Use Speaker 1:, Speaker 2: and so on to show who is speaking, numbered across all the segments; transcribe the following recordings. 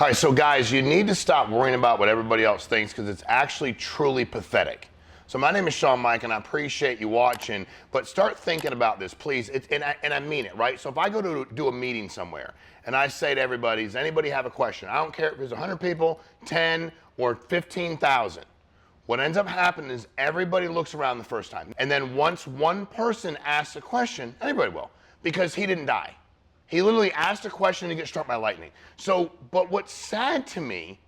Speaker 1: All right, so guys, you need to stop worrying about what everybody else thinks because it's actually truly pathetic. So my name is Sean Mike, and I appreciate you watching, but start thinking about this, please. And I mean it, right? So if I go to do a meeting somewhere, and I say to everybody, does anybody have a question? I don't care if there's 100 people, 10, or 15,000. What ends up happening is everybody looks around the first time. And then once one person asks a question, everybody will, because he didn't die. He literally asked a question to get struck by lightning. So, but what's sad to me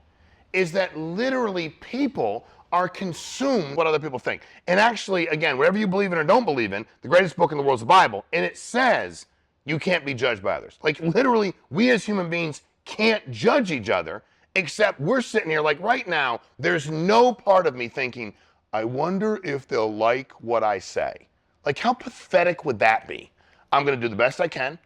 Speaker 1: is that literally people are consumed what other people think. And actually, again, whatever you believe in or don't believe in, the greatest book in the world is the Bible, and it says you can't be judged by others. Like literally, we as human beings can't judge each other, except we're sitting here like right now, there's no part of me thinking, I wonder if they'll like what I say. Like how pathetic would that be? I'm gonna do the best I can.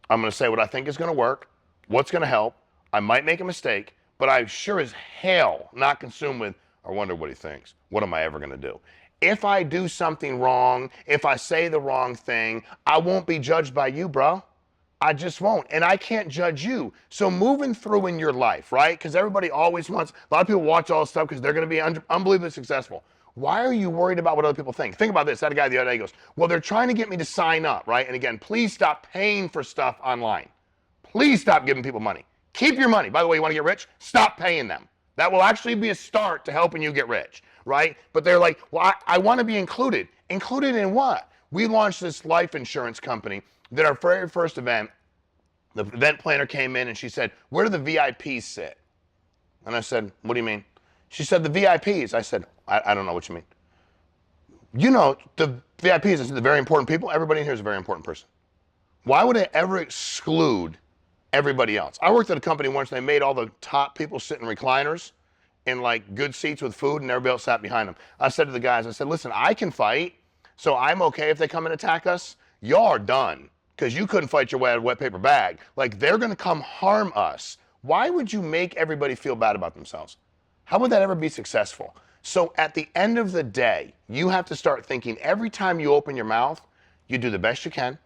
Speaker 1: I'm going to say what I think is going to work, what's going to help. I might make a mistake, but I'm sure as hell not consumed with, I wonder what he thinks. What am I ever going to do? If I do something wrong, if I say the wrong thing, I won't be judged by you, bro. I just won't. And I can't judge you. So moving through in your life, right? Because everybody always wants, a lot of people watch all this stuff because they're going to be unbelievably successful. Why are you worried about what other people think? Think about this. That guy the other day goes, well, they're trying to get me to sign up, right? And again, please stop paying for stuff online. Please stop giving people money. Keep your money. By the way, you want to get rich? Stop paying them. That will actually be a start to helping you get rich, right? But they're like, well, I want to be included. Included in what? We launched this life insurance company that our very first event, the event planner came in and she said, where do the VIPs sit? And I said, what do you mean? She said, the VIPs. I said, I don't know what you mean. You know, the VIPs is the very important people. Everybody in here is a very important person. Why would I ever exclude everybody else? I worked at a company once, and they made all the top people sit in recliners in like good seats with food, and everybody else sat behind them. I said to the guys, I said, listen, I can fight, so I'm okay if they come and attack us. Y'all are done, because you couldn't fight your way out of a wet paper bag. Like, they're going to come harm us. Why would you make everybody feel bad about themselves? How would that ever be successful? So at the end of the day, you have to start thinking every time you open your mouth, you do the best you can.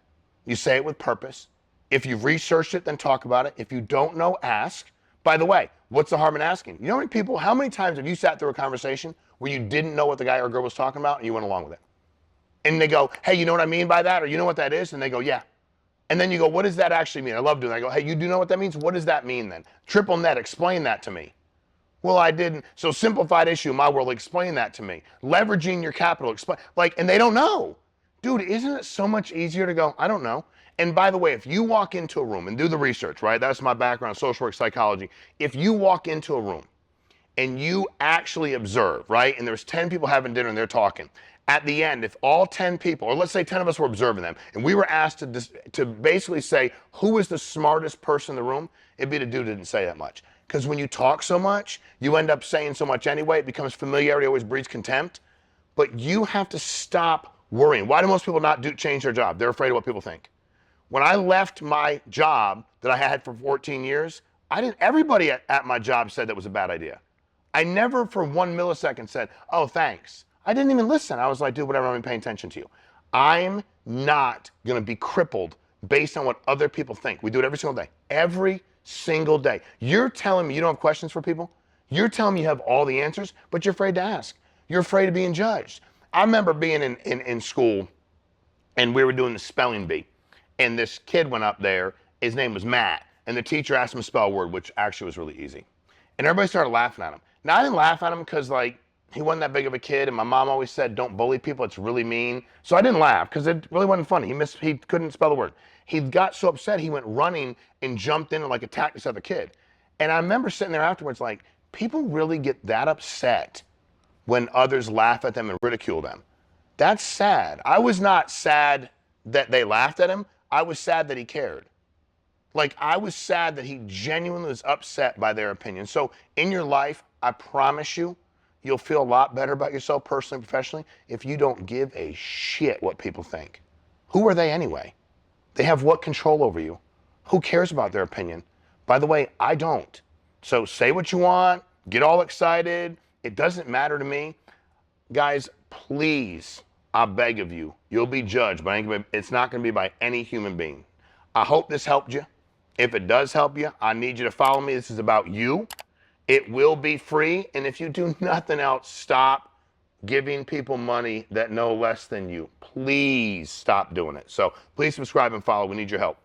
Speaker 1: You say it with purpose. If you've researched it, then talk about it. If you don't know, ask. By the way, what's the harm in asking? You know how many times have you sat through a conversation where you didn't know what the guy or girl was talking about and you went along with it? And they go, hey, you know what I mean by that? Or you know what that is? And they go, yeah. And then you go, what does that actually mean? I love doing that. I go, hey, you do know what that means? What does that mean then? Triple net, explain that to me. Well, I didn't. So simplified issue in my world, explain that to me. Leveraging your capital, explain. Like, and they don't know. Dude, isn't it so much easier to go, I don't know. And by the way, if you walk into a room and do the research, right? That's my background, social work, psychology. If you walk into a room and you actually observe, right? And there's 10 people having dinner and they're talking. At the end, if all 10 people, or let's say 10 of us were observing them, and we were asked to basically say, who is the smartest person in the room? It'd be the dude who didn't say that much. Because when you talk so much, you end up saying so much anyway. It becomes familiarity, always breeds contempt. But you have to stop worrying. Why do most people not change their job? They're afraid of what people think. When I left my job that I had for 14 years, everybody at my job said that was a bad idea. I never for 1 millisecond said, oh, thanks. I didn't even listen. I was like, dude, whatever, I'm paying attention to you. I'm not going to be crippled based on what other people think. We do it every single day. Every single day. You're telling me you don't have questions for people? You're telling me you have all the answers, but you're afraid to ask. You're afraid of being judged. I remember being in school, and we were doing the spelling bee, and this kid went up there. His name was Matt, and the teacher asked him to spell a word, which actually was really easy. And everybody started laughing at him. Now, I didn't laugh at him because, like, he wasn't that big of a kid, and my mom always said, don't bully people, it's really mean. So I didn't laugh because it really wasn't funny. He couldn't spell the word. He got so upset, he went running and jumped in and like attacked this other kid. And I remember sitting there afterwards like, people really get that upset when others laugh at them and ridicule them. That's sad. I was not sad that they laughed at him. I was sad that he cared. Like, I was sad that he genuinely was upset by their opinion. So in your life, I promise you, you'll feel a lot better about yourself personally and professionally if you don't give a shit what people think. Who are they anyway? They have what control over you? Who cares about their opinion? By the way, I don't. So say what you want, get all excited. It doesn't matter to me. Guys, please, I beg of you, you'll be judged, but it's not going to be by any human being. I hope this helped you. If it does help you, I need you to follow me. This is about you. It will be free. And if you do nothing else, stop giving people money that know less than you. Please stop doing it. So please subscribe and follow. We need your help.